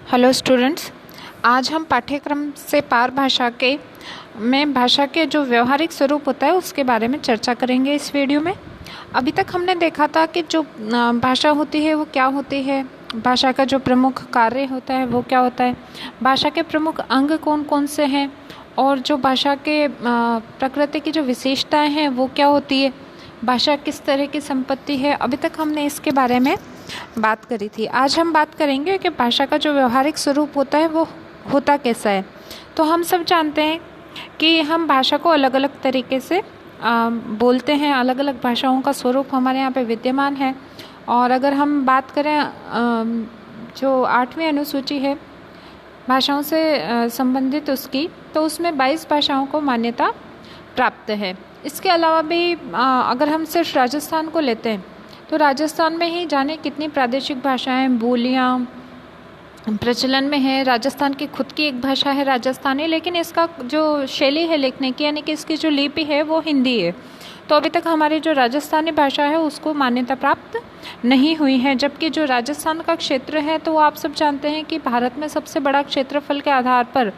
Hello students, आज हम पाठ्यक्रम से पार भाषा के जो व्यवहारिक स्वरूप होता है उसके बारे में चर्चा करेंगे इस वीडियो में। अभी तक हमने देखा था कि जो भाषा होती है वो क्या होती है, भाषा का जो प्रमुख कार्य होता है वो क्या होता है, भाषा के प्रमुख अंग कौन कौन से हैं और जो भाषा के प्रकृति की जो विशेषताएँ हैं वो क्या होती है, भाषा किस तरह की संपत्ति है। अभी तक हमने इसके बारे में बात करी थी। आज हम बात करेंगे कि भाषा का जो व्यवहारिक स्वरूप होता है वो होता कैसा है। तो हम सब जानते हैं कि हम भाषा को अलग अलग तरीके से बोलते हैं, अलग अलग भाषाओं का स्वरूप हमारे यहाँ पे विद्यमान है। और अगर हम बात करें जो 8वीं अनुसूची है भाषाओं से संबंधित उसकी, तो उसमें 22 भाषाओं को मान्यता प्राप्त है। इसके अलावा भी अगर हम सिर्फ राजस्थान को लेते हैं तो राजस्थान में ही जाने कितनी प्रादेशिक भाषाएं, बोलियां प्रचलन में है। राजस्थान की खुद की एक भाषा है राजस्थानी, लेकिन इसका जो शैली है लिखने की, यानी कि इसकी जो लिपि है वो हिंदी है। तो अभी तक हमारी जो राजस्थानी भाषा है उसको मान्यता प्राप्त नहीं हुई है। जबकि जो राजस्थान का क्षेत्र है तो आप सब जानते हैं कि भारत में सबसे बड़ा क्षेत्रफल के आधार पर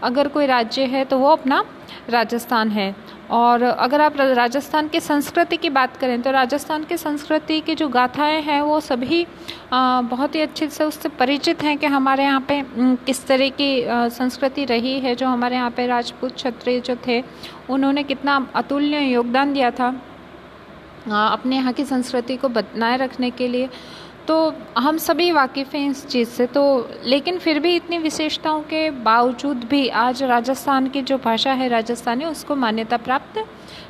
अगर कोई राज्य है तो वो अपना राजस्थान है। और अगर आप राजस्थान की संस्कृति की बात करें तो राजस्थान की संस्कृति की जो गाथाएं हैं वो सभी बहुत ही अच्छे से उससे परिचित हैं कि हमारे यहाँ पे किस तरह की संस्कृति रही है। जो हमारे यहाँ पे राजपूत क्षत्रिय जो थे उन्होंने कितना अतुल्य योगदान दिया था अपने यहाँ की संस्कृति को बनाए रखने के लिए। तो हम सभी वाकिफ़ हैं इस चीज़ से। तो लेकिन फिर भी इतनी विशेषताओं के बावजूद भी आज राजस्थान की जो भाषा है राजस्थानी उसको मान्यता प्राप्त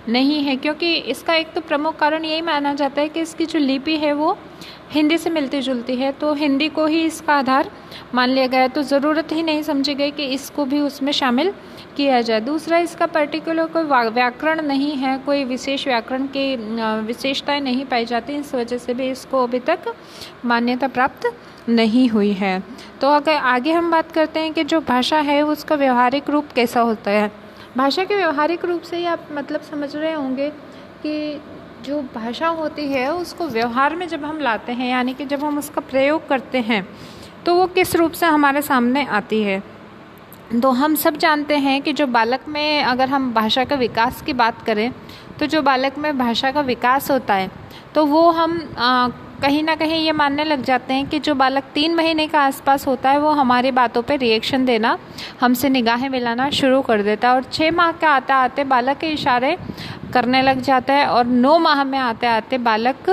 नहीं है, क्योंकि इसका एक तो प्रमुख कारण यही माना जाता है कि इसकी जो लिपि है वो हिंदी से मिलती जुलती है। तो हिंदी को ही इसका आधार मान लिया गया है, तो ज़रूरत ही नहीं समझी गई कि इसको भी उसमें शामिल किया जाए। दूसरा, इसका पर्टिकुलर कोई व्याकरण नहीं है, कोई विशेष व्याकरण की विशेषताएं नहीं पाई जाती, इस वजह से भी इसको अभी तक मान्यता प्राप्त नहीं हुई है। तो अगर आगे हम बात करते हैं कि जो भाषा है उसका व्यवहारिक रूप कैसा होता है। भाषा के व्यवहारिक रूप से ही आप मतलब समझ रहे होंगे कि जो भाषा होती है उसको व्यवहार में जब हम लाते हैं, यानी कि जब हम उसका प्रयोग करते हैं तो वो किस रूप से हमारे सामने आती है। तो हम सब जानते हैं कि जो बालक में अगर हम भाषा का विकास की बात करें तो जो बालक में भाषा का विकास होता है तो वो हम कहीं ना कहीं ये मानने लग जाते हैं कि जो बालक 3 महीने का आसपास होता है वो हमारी बातों पे रिएक्शन देना, हमसे निगाहें मिलाना शुरू कर देता है। और 6 माह के आते आते बालक के इशारे करने लग जाता है और 9 माह में आते आते बालक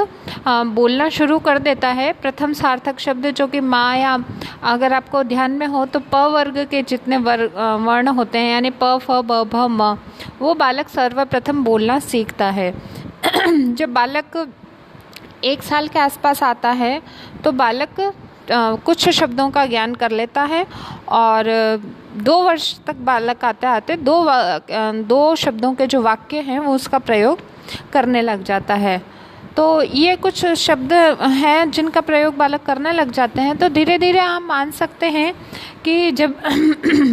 बोलना शुरू कर देता है। प्रथम सार्थक शब्द जो कि माँ, या अगर आपको ध्यान में हो तो प वर्ग के जितने वर्ण होते हैं, यानी प, फ, ब, भ, म, वो बालक सर्वप्रथम बोलना सीखता है। जब बालक 1 साल के आसपास आता है तो बालक कुछ शब्दों का ज्ञान कर लेता है और 2 वर्ष तक बालक आते आते दो शब्दों के जो वाक्य हैं वो उसका प्रयोग करने लग जाता है। तो ये कुछ शब्द हैं जिनका प्रयोग बालक करने लग जाते हैं। तो धीरे धीरे हम मान सकते हैं कि जब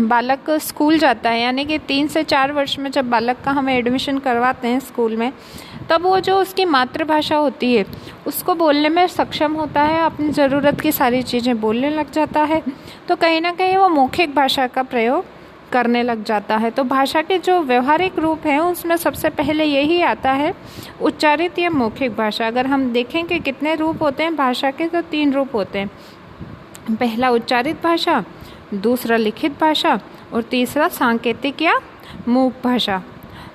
बालक स्कूल जाता है, यानी कि 3 से 4 वर्ष में जब बालक का हम एडमिशन करवाते हैं स्कूल में, तब वो जो उसकी मातृभाषा होती है उसको बोलने में सक्षम होता है, अपनी ज़रूरत की सारी चीज़ें बोलने लग जाता है। तो कहीं ना कहीं वो मौखिक भाषा का प्रयोग करने लग जाता है। तो भाषा के जो व्यवहारिक रूप हैं उसमें सबसे पहले यही आता है उच्चारित या मौखिक भाषा। अगर हम देखें कि कितने रूप होते हैं भाषा के, तो 3 रूप होते हैं। पहला उच्चारित भाषा, दूसरा लिखित भाषा और तीसरा सांकेतिक या मूक भाषा।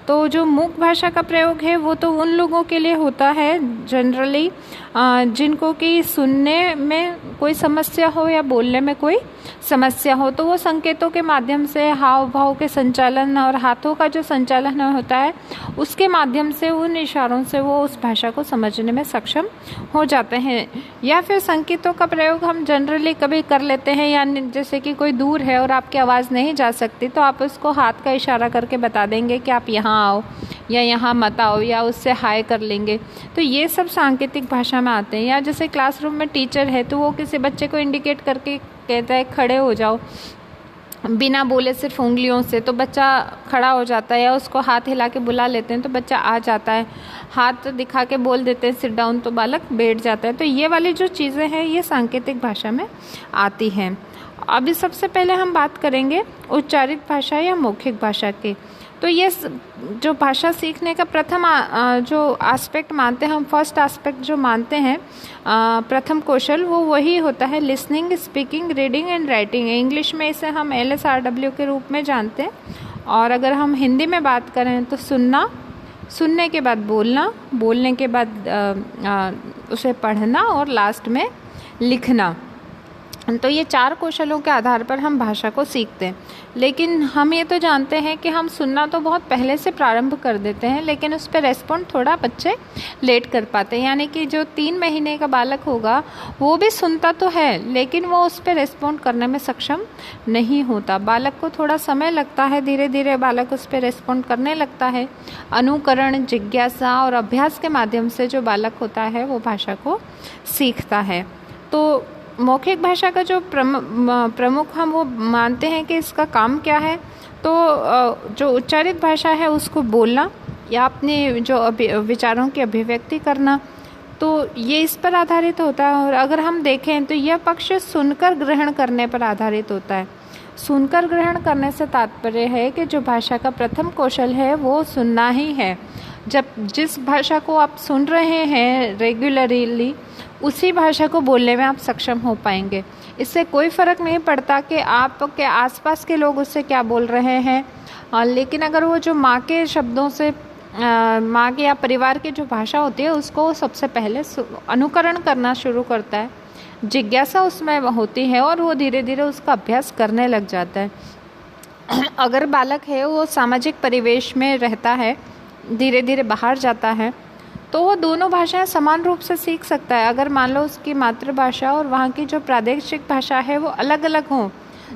तो जो मूक भाषा का प्रयोग है वो तो उन लोगों के लिए होता है जनरली जिनको कि सुनने में कोई समस्या हो या बोलने में कोई समस्या हो, तो वो संकेतों के माध्यम से, हाव भाव के संचालन और हाथों का जो संचालन होता है उसके माध्यम से, उन इशारों से वो उस भाषा को समझने में सक्षम हो जाते हैं। या फिर संकेतों का प्रयोग हम जनरली कभी कर लेते हैं, यानी जैसे कि कोई दूर है और आपकी आवाज़ नहीं जा सकती तो आप उसको हाथ का इशारा करके बता देंगे कि आप यहाँ आओ या यहाँ मत आओ, या उससे हाय कर लेंगे। तो ये सब सांकेतिक भाषा में आते हैं। या जैसे क्लासरूम में टीचर है तो वो किसी बच्चे को इंडिकेट करके कहता है खड़े हो जाओ, बिना बोले सिर्फ उंगलियों से, तो बच्चा खड़ा हो जाता है। या उसको हाथ हिला के बुला लेते हैं तो बच्चा आ जाता है, हाथ दिखा के बोल देते हैं सिट डाउन तो बालक बैठ जाता है। तो ये वाली जो चीज़ें हैं ये सांकेतिक भाषा में आती हैं। अभी सबसे पहले हम बात करेंगे उच्चारित भाषा या मौखिक भाषा की। तो ये जो भाषा सीखने का प्रथम जो एस्पेक्ट मानते हैं हम, फर्स्ट एस्पेक्ट जो मानते हैं, प्रथम कौशल, वो वही होता है listening, speaking, reading and writing. English में इसे हम LSRW के रूप में जानते हैं, और अगर हम हिंदी में बात करें तो सुनना, सुनने के बाद बोलना, बोलने के बाद उसे पढ़ना, और लास्ट में लिखना। तो ये 4 कौशलों के आधार पर हम भाषा को सीखते हैं। लेकिन हम ये तो जानते हैं कि हम सुनना तो बहुत पहले से प्रारंभ कर देते हैं, लेकिन उस पर रेस्पॉन्ड थोड़ा बच्चे लेट कर पाते हैं। यानी कि जो 3 महीने का बालक होगा वो भी सुनता तो है, लेकिन वो उस पर रेस्पॉन्ड करने में सक्षम नहीं होता। बालक को थोड़ा समय लगता है, धीरे धीरे बालक उस पर रेस्पॉन्ड करने लगता है। अनुकरण, जिज्ञासा और अभ्यास के माध्यम से जो बालक होता है वो भाषा को सीखता है। तो मौखिक भाषा का जो प्रमुख हम वो मानते हैं कि इसका काम क्या है, तो जो उच्चारित भाषा है उसको बोलना या अपने जो विचारों की अभिव्यक्ति करना, तो ये इस पर आधारित होता है। और अगर हम देखें तो यह पक्ष सुनकर ग्रहण करने पर आधारित होता है। सुनकर ग्रहण करने से तात्पर्य है कि जो भाषा का प्रथम कौशल है वो सुनना ही है। जब जिस भाषा को आप सुन रहे हैं रेगुलरली, उसी भाषा को बोलने में आप सक्षम हो पाएंगे। इससे कोई फ़र्क नहीं पड़ता कि आपके आसपास के लोग उससे क्या बोल रहे हैं, लेकिन अगर वो जो माँ के शब्दों से, माँ के या परिवार की जो भाषा होती है उसको सबसे पहले अनुकरण करना शुरू करता है, जिज्ञासा उसमें होती है और वो धीरे धीरे उसका अभ्यास करने लग जाता है। अगर बालक है वो सामाजिक परिवेश में रहता है, धीरे धीरे बाहर जाता है, तो वो दोनों भाषाएं समान रूप से सीख सकता है। अगर मान लो उसकी मातृभाषा और वहाँ की जो प्रादेशिक भाषा है वो अलग अलग हों,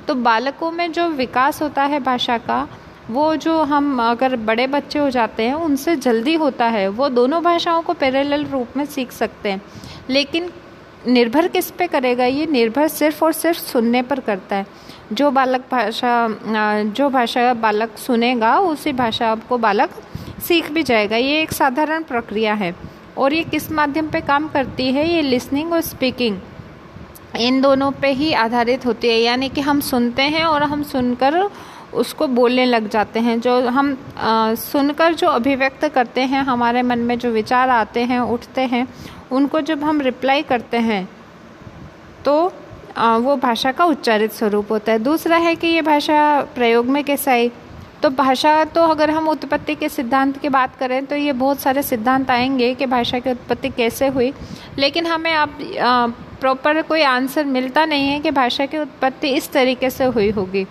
तो बालकों में जो विकास होता है भाषा का, वो जो हम अगर बड़े बच्चे हो जाते हैं उनसे जल्दी होता है। वो दोनों भाषाओं को पैरेलल रूप में सीख सकते हैं। लेकिन निर्भर किस पे करेगा? ये निर्भर सिर्फ और सिर्फ सुनने पर करता है। जो भाषा बालक सुनेगा उसी भाषा को बालक सीख भी जाएगा। ये एक साधारण प्रक्रिया है। और ये किस माध्यम पे काम करती है? ये लिसनिंग और स्पीकिंग, इन दोनों पे ही आधारित होती है। यानी कि हम सुनते हैं और हम सुनकर उसको बोलने लग जाते हैं। जो हम सुनकर जो अभिव्यक्त करते हैं, हमारे मन में जो विचार आते हैं, उठते हैं, उनको जब हम रिप्लाई करते हैं तो वो भाषा का उच्चारित स्वरूप होता है। दूसरा है कि ये भाषा प्रयोग में कैसे आई। तो भाषा, तो अगर हम उत्पत्ति के सिद्धांत की बात करें तो ये बहुत सारे सिद्धांत आएंगे कि भाषा की उत्पत्ति कैसे हुई, लेकिन हमें अब प्रॉपर कोई आंसर मिलता नहीं है कि भाषा की उत्पत्ति इस तरीके से हुई होगी,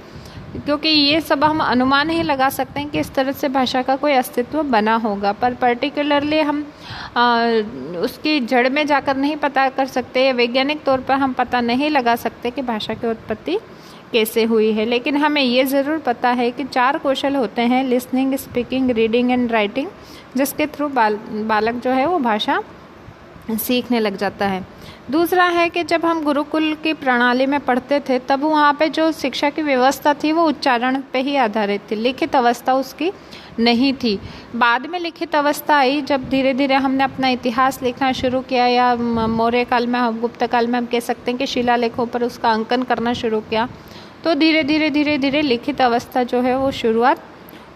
क्योंकि ये सब हम अनुमान ही लगा सकते हैं कि इस तरह से भाषा का कोई अस्तित्व बना होगा, पर पर्टिकुलरली हम उसकी जड़ में जाकर नहीं पता कर सकते, या वैज्ञानिक तौर पर हम पता नहीं लगा सकते कि भाषा की उत्पत्ति कैसे हुई है। लेकिन हमें ये ज़रूर पता है कि 4 कौशल होते हैं, listening, speaking, reading and writing, जिसके थ्रू बालक जो है वो भाषा सीखने लग जाता है। दूसरा है कि जब हम गुरुकुल की प्रणाली में पढ़ते थे तब वहाँ पे जो शिक्षा की व्यवस्था थी वो उच्चारण पे ही आधारित थी, लिखित अवस्था उसकी नहीं थी। बाद में लिखित अवस्था आई जब धीरे धीरे हमने अपना इतिहास लिखना शुरू किया, या मौर्य काल में, गुप्त काल में हम कह सकते हैं कि शिलालेखों पर उसका अंकन करना शुरू किया, तो धीरे धीरे लिखित अवस्था जो है वो शुरुआत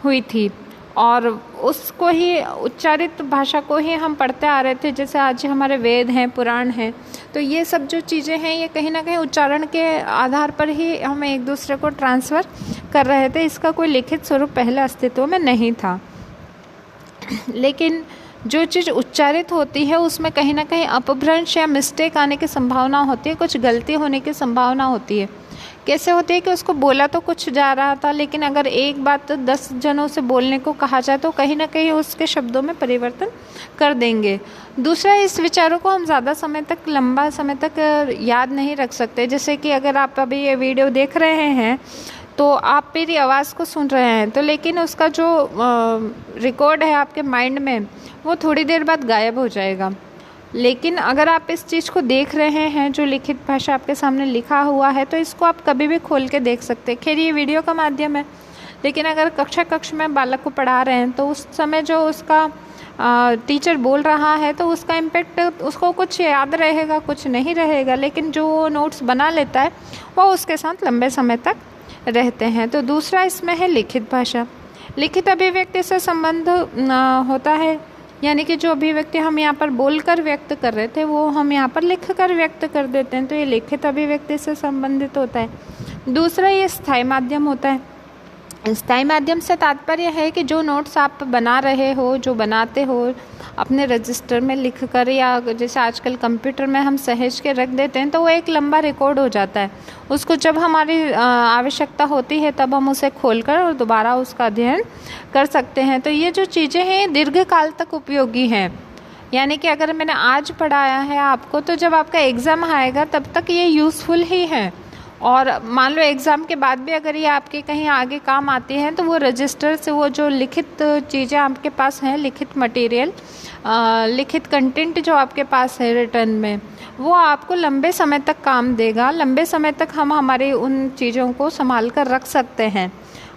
हुई थी। और उसको ही, उच्चारित भाषा को ही हम पढ़ते आ रहे थे। जैसे आज हमारे वेद हैं, पुराण हैं, तो ये सब जो चीज़ें हैं ये कहीं ना कहीं उच्चारण के आधार पर ही हम एक दूसरे को ट्रांसफ़र कर रहे थे। इसका कोई लिखित स्वरूप पहले अस्तित्व में नहीं था। लेकिन जो चीज़ उच्चारित होती है उसमें कहीं ना कहीं अपभ्रंश या मिस्टेक आने की संभावना होती है, कुछ गलती होने की संभावना होती है। कैसे होती है कि उसको बोला तो कुछ जा रहा था, लेकिन अगर एक बात 10 जनों से बोलने को कहा जाए तो कहीं ना कहीं उसके शब्दों में परिवर्तन कर देंगे। दूसरा, इस विचारों को हम ज़्यादा समय तक, लंबा समय तक याद नहीं रख सकते। जैसे कि अगर आप अभी ये वीडियो देख रहे हैं तो आप मेरी आवाज़ को सुन रहे हैं, तो लेकिन उसका जो रिकॉर्ड है आपके माइंड में वो थोड़ी देर बाद गायब हो जाएगा। लेकिन अगर आप इस चीज़ को देख रहे हैं, जो लिखित भाषा आपके सामने लिखा हुआ है, तो इसको आप कभी भी खोल के देख सकते हैं। खैर ये वीडियो का माध्यम है, लेकिन अगर कक्षा में बालक को पढ़ा रहे हैं तो उस समय जो उसका टीचर बोल रहा है तो उसका इम्पेक्ट उसको कुछ याद रहेगा, कुछ नहीं रहेगा, लेकिन जो नोट्स बना लेता है वो उसके साथ लंबे समय तक रहते हैं। तो दूसरा इसमें है लिखित भाषा। लिखित अभिव्यक्ति से संबंध होता है, यानी कि जो अभिव्यक्ति हम यहाँ पर बोलकर व्यक्त कर रहे थे वो हम यहाँ पर लिख कर व्यक्त कर देते हैं, तो ये लिखित अभिव्यक्ति से संबंधित होता है। दूसरा ये स्थायी माध्यम होता है। स्थायी माध्यम से तात्पर्य है कि जो नोट्स आप बना रहे हो, जो बनाते हो अपने रजिस्टर में लिख कर, या जैसे आजकल कंप्यूटर में हम सहेज के रख देते हैं, तो वो एक लंबा रिकॉर्ड हो जाता है। उसको जब हमारी आवश्यकता होती है तब हम उसे खोलकर और दोबारा उसका अध्ययन कर सकते हैं। तो ये जो चीज़ें हैं दीर्घकाल तक उपयोगी हैं, यानी कि अगर मैंने आज पढ़ाया है आपको तो जब आपका एग्ज़ाम आएगा तब तक ये यूज़फुल ही है। और मान लो एग्ज़ाम के बाद भी अगर ये आपके कहीं आगे काम आती हैं तो वो रजिस्टर से वो जो लिखित चीज़ें आपके पास हैं, लिखित मटेरियल, लिखित कंटेंट जो आपके पास है रिटर्न में, वो आपको लंबे समय तक काम देगा। लंबे समय तक हम हमारी उन चीज़ों को संभाल कर रख सकते हैं।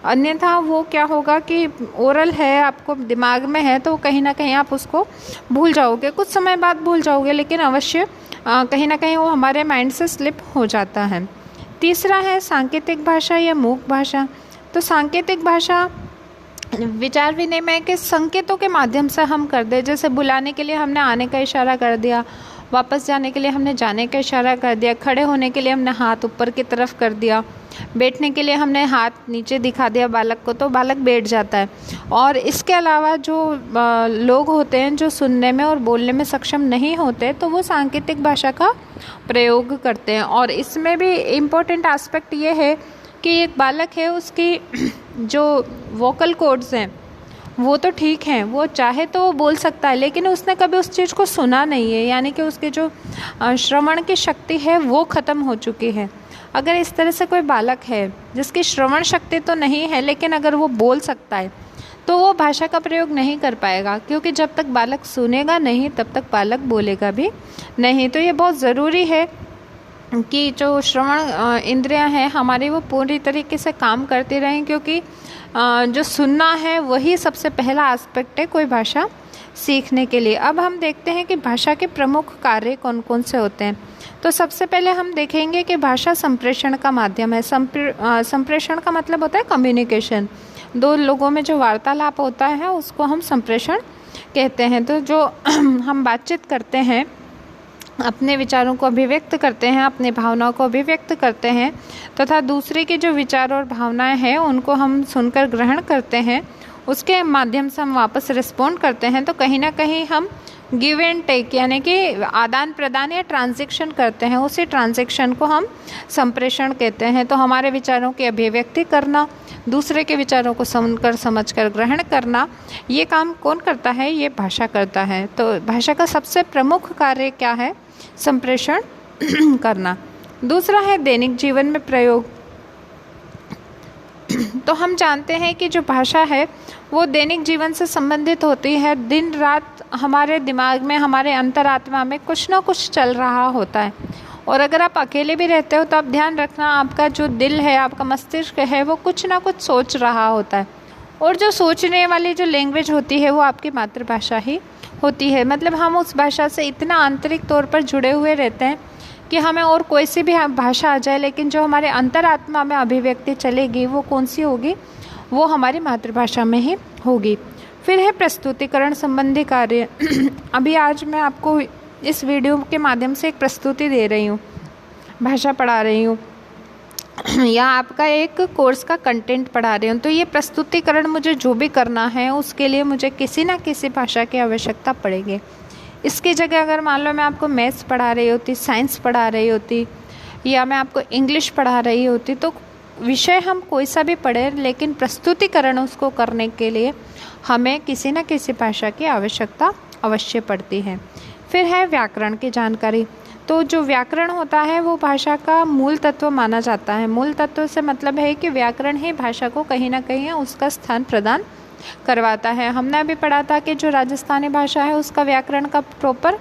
अन्यथा वो क्या होगा कि ओरल है, आपको दिमाग में है तो कहीं ना कहीं आप उसको भूल जाओगे, कुछ समय बाद भूल जाओगे, लेकिन अवश्य कहीं ना कहीं वो हमारे माइंड से स्लिप हो जाता है। तीसरा है सांकेतिक भाषा या मूक भाषा। तो सांकेतिक भाषा विचार विनिमय के संकेतों के माध्यम से हम कर दे, जैसे बुलाने के लिए हमने आने का इशारा कर दिया, वापस जाने के लिए हमने जाने का इशारा कर दिया, खड़े होने के लिए हमने हाथ ऊपर की तरफ कर दिया, बैठने के लिए हमने हाथ नीचे दिखा दिया बालक को तो बालक बैठ जाता है। और इसके अलावा जो लोग होते हैं जो सुनने में और बोलने में सक्षम नहीं होते तो वो सांकेतिक भाषा का प्रयोग करते हैं। और इसमें भी इम्पोर्टेंट एस्पेक्ट ये है कि एक बालक है, उसकी जो वोकल कॉर्ड्स हैं वो तो ठीक हैं, वो चाहे तो वो बोल सकता है, लेकिन उसने कभी उस चीज़ को सुना नहीं है, यानी कि उसकी जो श्रवण की शक्ति है वो ख़त्म हो चुकी है। अगर इस तरह से कोई बालक है जिसकी श्रवण शक्ति तो नहीं है लेकिन अगर वो बोल सकता है तो वो भाषा का प्रयोग नहीं कर पाएगा, क्योंकि जब तक बालक सुनेगा नहीं तब तक बालक बोलेगा भी नहीं। तो ये बहुत ज़रूरी है कि जो श्रवण इंद्रियां हैं हमारी वो पूरी तरीके से काम करती रहें, क्योंकि जो सुनना है वही सबसे पहला एस्पेक्ट है कोई भाषा सीखने के लिए। अब हम देखते हैं कि भाषा के प्रमुख कार्य कौन कौन से होते हैं। तो सबसे पहले हम देखेंगे कि भाषा संप्रेषण का माध्यम है। संप्रेषण का मतलब होता है कम्युनिकेशन, दो लोगों में जो वार्तालाप होता है उसको हम संप्रेषण कहते हैं। तो जो हम बातचीत करते हैं, अपने विचारों को अभिव्यक्त करते हैं, अपनी भावनाओं को अभिव्यक्त करते हैं तथा दूसरे के जो विचार और भावनाएं हैं उनको हम सुनकर ग्रहण करते हैं, उसके माध्यम से हम वापस रिस्पॉन्ड करते हैं, तो कहीं ना कहीं हम गिव एंड टेक यानी कि आदान प्रदान या ट्रांजैक्शन करते हैं। उसी ट्रांजैक्शन को हम संप्रेषण कहते हैं। तो हमारे विचारों की अभिव्यक्ति करना, दूसरे के विचारों को सुनकर समझकर ग्रहण करना, ये काम कौन करता है? ये भाषा करता है। तो भाषा का सबसे प्रमुख कार्य क्या है? संप्रेषण करना। दूसरा है दैनिक जीवन में प्रयोग। तो हम जानते हैं कि जो भाषा है वो दैनिक जीवन से संबंधित होती है। दिन रात हमारे दिमाग में, हमारे अंतरात्मा में कुछ ना कुछ चल रहा होता है। और अगर आप अकेले भी रहते हो तो आप ध्यान रखना, आपका जो दिल है, आपका मस्तिष्क है, वो कुछ ना कुछ सोच रहा होता है। और जो सोचने वाली जो लैंग्वेज होती है वो आपकी मातृभाषा ही होती है। मतलब हम उस भाषा से इतना आंतरिक तौर पर जुड़े हुए रहते हैं कि हमें और कोई सी भी भाषा आ जाए, लेकिन जो हमारे अंतरात्मा में अभिव्यक्ति चलेगी वो कौन सी होगी? वो हमारी मातृभाषा में ही होगी। फिर है प्रस्तुतिकरण संबंधी कार्य। अभी आज मैं आपको इस वीडियो के माध्यम से एक प्रस्तुति दे रही हूँ, भाषा पढ़ा रही हूँ या आपका एक कोर्स का कंटेंट पढ़ा रही हूँ। तो ये प्रस्तुतिकरण मुझे जो भी करना है उसके लिए मुझे किसी ना किसी भाषा की आवश्यकता पड़ेगी। इसकी जगह अगर मान लो मैं आपको मैथ्स पढ़ा रही होती, साइंस पढ़ा रही होती या मैं आपको इंग्लिश पढ़ा रही होती, तो विषय हम कोई सा भी पढ़े, लेकिन प्रस्तुतिकरण उसको करने के लिए हमें किसी न किसी भाषा की आवश्यकता अवश्य पड़ती है। फिर है व्याकरण की जानकारी। तो जो व्याकरण होता है वो भाषा का मूल तत्व माना जाता है। मूल तत्व से मतलब है कि व्याकरण ही भाषा को कहीं ना कहीं उसका स्थान प्रदान करवाता है। हमने अभी पढ़ा था कि जो राजस्थानी भाषा है उसका व्याकरण का प्रॉपर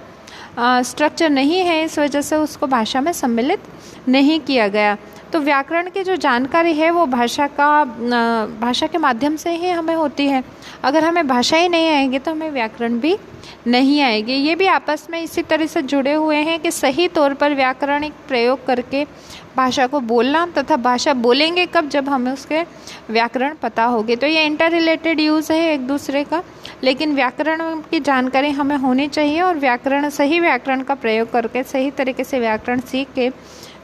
स्ट्रक्चर नहीं है, इस वजह से उसको भाषा में सम्मिलित नहीं किया गया। तो व्याकरण की जो जानकारी है वो भाषा के माध्यम से ही हमें होती है। अगर हमें भाषा ही नहीं आएगी तो हमें व्याकरण भी नहीं आएगी। ये भी आपस में इसी तरह से जुड़े हुए हैं कि सही तौर पर व्याकरणिक प्रयोग करके भाषा को बोलना तथा भाषा बोलेंगे कब, जब हमें उसके व्याकरण पता होगी। तो ये इंटर रिलेटेड यूज़ है एक दूसरे का, लेकिन व्याकरण की जानकारी हमें होनी चाहिए और सही व्याकरण का प्रयोग करके सही तरीके से व्याकरण सीख के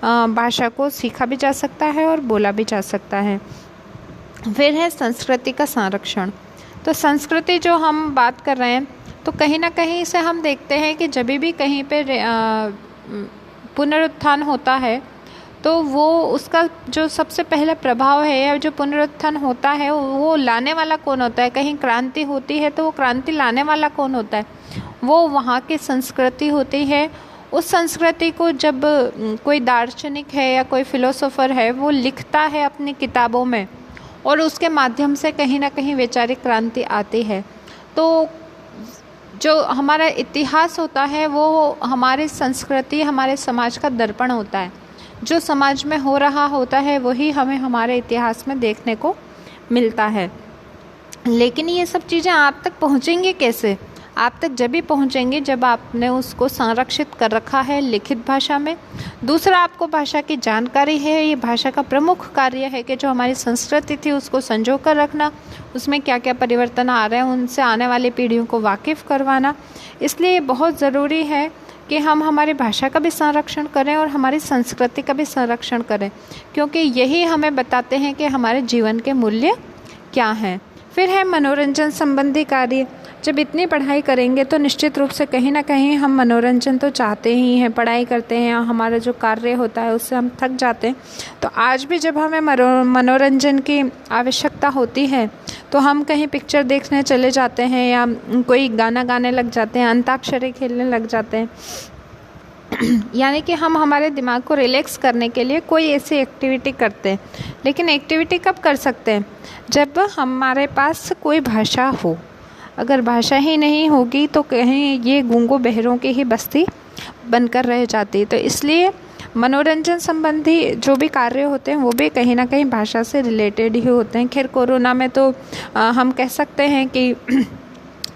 भाषा को सीखा भी जा सकता है और बोला भी जा सकता है। फिर है संस्कृति का संरक्षण। तो संस्कृति जो हम बात कर रहे हैं, तो कहीं ना कहीं से हम देखते हैं कि जब भी कहीं पे पुनरुत्थान होता है तो वो उसका जो सबसे पहला प्रभाव है या जो पुनरुत्थान होता है वो लाने वाला कौन होता है। कहीं क्रांति होती है तो वो क्रांति लाने वाला कौन होता है, वो वहाँ की संस्कृति होती है। उस संस्कृति को जब कोई दार्शनिक है या कोई फिलोसोफर है वो लिखता है अपनी किताबों में और उसके माध्यम से कहीं ना कहीं वैचारिक क्रांति आती है, तो जो हमारा इतिहास होता है वो हमारी संस्कृति, हमारे समाज का दर्पण होता है। जो समाज में हो रहा होता है वही हमें हमारे इतिहास में देखने को मिलता है। लेकिन ये सब चीज़ें आप तक पहुँचेंगी कैसे? आप तक जब भी पहुँचेंगे जब आपने उसको संरक्षित कर रखा है लिखित भाषा में। दूसरा, आपको भाषा की जानकारी है। ये भाषा का प्रमुख कार्य है कि जो हमारी संस्कृति थी उसको संजो कर रखना, उसमें क्या क्या परिवर्तन आ रहे हैं उनसे आने वाली पीढ़ियों को वाकिफ़ करवाना। इसलिए बहुत ज़रूरी है कि हम हमारी भाषा का भी संरक्षण करें और हमारी संस्कृति का भी संरक्षण करें, क्योंकि यही हमें बताते हैं कि हमारे जीवन के मूल्य क्या हैं। फिर है मनोरंजन संबंधी कार्य। जब इतनी पढ़ाई करेंगे तो निश्चित रूप से कहीं ना कहीं हम मनोरंजन तो चाहते ही हैं। पढ़ाई करते हैं, हमारा जो कार्य होता है उससे हम थक जाते हैं, तो आज भी जब हमें मनोरंजन की आवश्यकता होती है तो हम कहीं पिक्चर देखने चले जाते हैं या कोई गाना गाने लग जाते हैं, अंताक्षरी खेलने लग जाते हैं। यानी कि हम हमारे दिमाग को रिलैक्स करने के लिए कोई ऐसी एक्टिविटी करते हैं। लेकिन एक्टिविटी कब कर सकते हैं? जब हमारे पास कोई भाषा हो। अगर भाषा ही नहीं होगी तो कहीं ये गूंगों बहरों की ही बस्ती बनकर रह जाती। तो इसलिए मनोरंजन संबंधी जो भी कार्य होते हैं वो भी कहीं ना कहीं भाषा से रिलेटेड ही होते हैं। खैर कोरोना में तो हम कह सकते हैं कि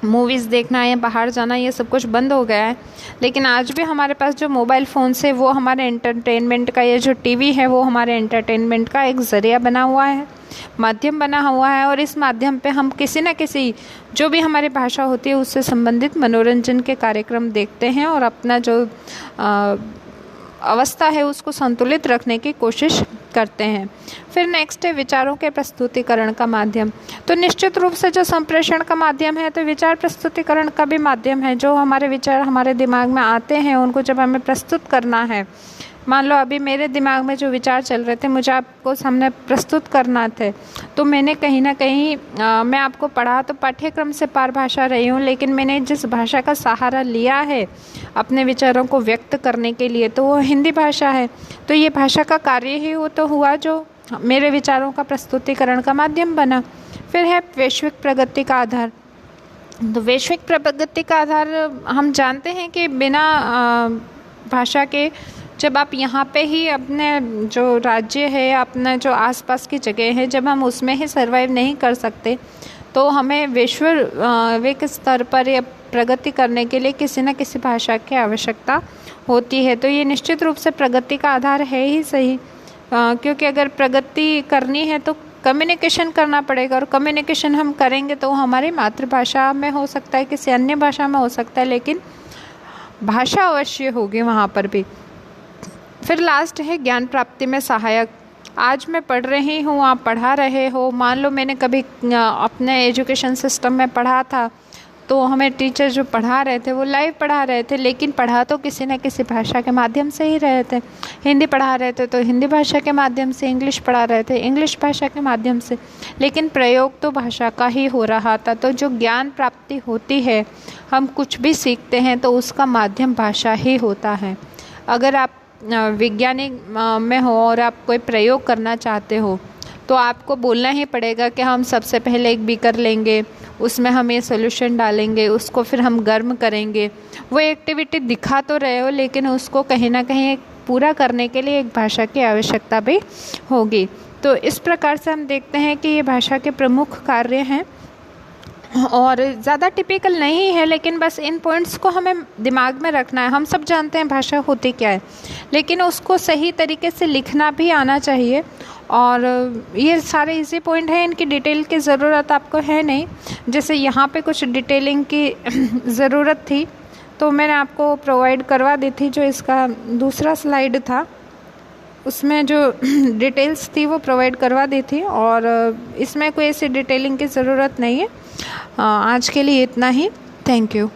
मूवीज़ देखना या बाहर जाना ये सब कुछ बंद हो गया है, लेकिन आज भी हमारे पास जो मोबाइल फ़ोन्स है वो हमारे एंटरटेनमेंट का, या जो टीवी है वो हमारे एंटरटेनमेंट का एक ज़रिया बना हुआ है, माध्यम बना हुआ है। और इस माध्यम पे हम किसी न किसी जो भी हमारी भाषा होती है उससे संबंधित मनोरंजन के कार्यक्रम देखते हैं और अपना जो अवस्था है उसको संतुलित रखने की कोशिश करते हैं। फिर नेक्स्ट है विचारों के प्रस्तुतिकरण का माध्यम। तो निश्चित रूप से जो संप्रेषण का माध्यम है तो विचार प्रस्तुतिकरण का भी माध्यम है। जो हमारे विचार हमारे दिमाग में आते हैं उनको जब हमें प्रस्तुत करना है, मान लो अभी मेरे दिमाग में जो विचार चल रहे थे मुझे आपको सामने प्रस्तुत करना थे, तो मैंने कहीं ना कहीं मैं आपको पढ़ा तो पाठ्यक्रम से पार भाषा रही हूँ, लेकिन मैंने जिस भाषा का सहारा लिया है अपने विचारों को व्यक्त करने के लिए तो वो हिंदी भाषा है। तो ये भाषा का कार्य ही वो तो हुआ जो मेरे विचारों का प्रस्तुतिकरण का माध्यम बना। फिर है वैश्विक प्रगति का आधार। तो वैश्विक प्रगति का आधार हम जानते हैं कि बिना भाषा के जब आप यहाँ पे ही अपने जो राज्य है, अपना जो आसपास की जगह है, जब हम उसमें ही सर्वाइव नहीं कर सकते तो हमें वैश्विक स्तर पर या प्रगति करने के लिए किसी न किसी भाषा की आवश्यकता होती है। तो ये निश्चित रूप से प्रगति का आधार है ही सही, क्योंकि अगर प्रगति करनी है तो कम्युनिकेशन करना पड़ेगा, और कम्युनिकेशन हम करेंगे तो हमारी मातृभाषा में हो सकता है, किसी अन्य भाषा में हो सकता है, लेकिन भाषा अवश्य होगी वहाँ पर भी। फिर लास्ट है ज्ञान प्राप्ति में सहायक। आज मैं पढ़ रही हूँ, आप पढ़ा रहे हो, मान लो मैंने कभी अपने एजुकेशन सिस्टम में पढ़ा था तो हमें टीचर जो पढ़ा रहे थे वो लाइव पढ़ा रहे थे, लेकिन पढ़ा तो किसी न किसी भाषा के माध्यम से ही रहे थे। हिंदी पढ़ा रहे थे तो हिंदी भाषा के माध्यम से, इंग्लिश पढ़ा रहे थे इंग्लिश भाषा के माध्यम से, लेकिन प्रयोग तो भाषा का ही हो रहा था। तो जो ज्ञान प्राप्ति होती है, हम कुछ भी सीखते हैं तो उसका माध्यम भाषा ही होता है। अगर आप वैज्ञानिक में हो और आप कोई प्रयोग करना चाहते हो तो आपको बोलना ही पड़ेगा कि हम सबसे पहले एक बीकर लेंगे, उसमें हम ये सोल्यूशन डालेंगे, उसको फिर हम गर्म करेंगे। वो एक्टिविटी दिखा तो रहे हो लेकिन उसको कहीं ना कहीं एक पूरा करने के लिए एक भाषा की आवश्यकता भी होगी। तो इस प्रकार से हम देखते हैं कि ये भाषा के प्रमुख कार्य हैं और ज़्यादा टिपिकल नहीं है, लेकिन बस इन पॉइंट्स को हमें दिमाग में रखना है। हम सब जानते हैं भाषा होती क्या है, लेकिन उसको सही तरीके से लिखना भी आना चाहिए। और ये सारे इजी पॉइंट हैं, इनकी डिटेल की ज़रूरत आपको है नहीं। जैसे यहाँ पे कुछ डिटेलिंग की ज़रूरत थी तो मैंने आपको प्रोवाइड करवा दी थी। जो इसका दूसरा स्लाइड था उसमें जो डिटेल्स थी वो प्रोवाइड करवा दी थी, और इसमें कोई ऐसी डिटेलिंग की ज़रूरत नहीं है। आज के लिए इतना ही। Thank you.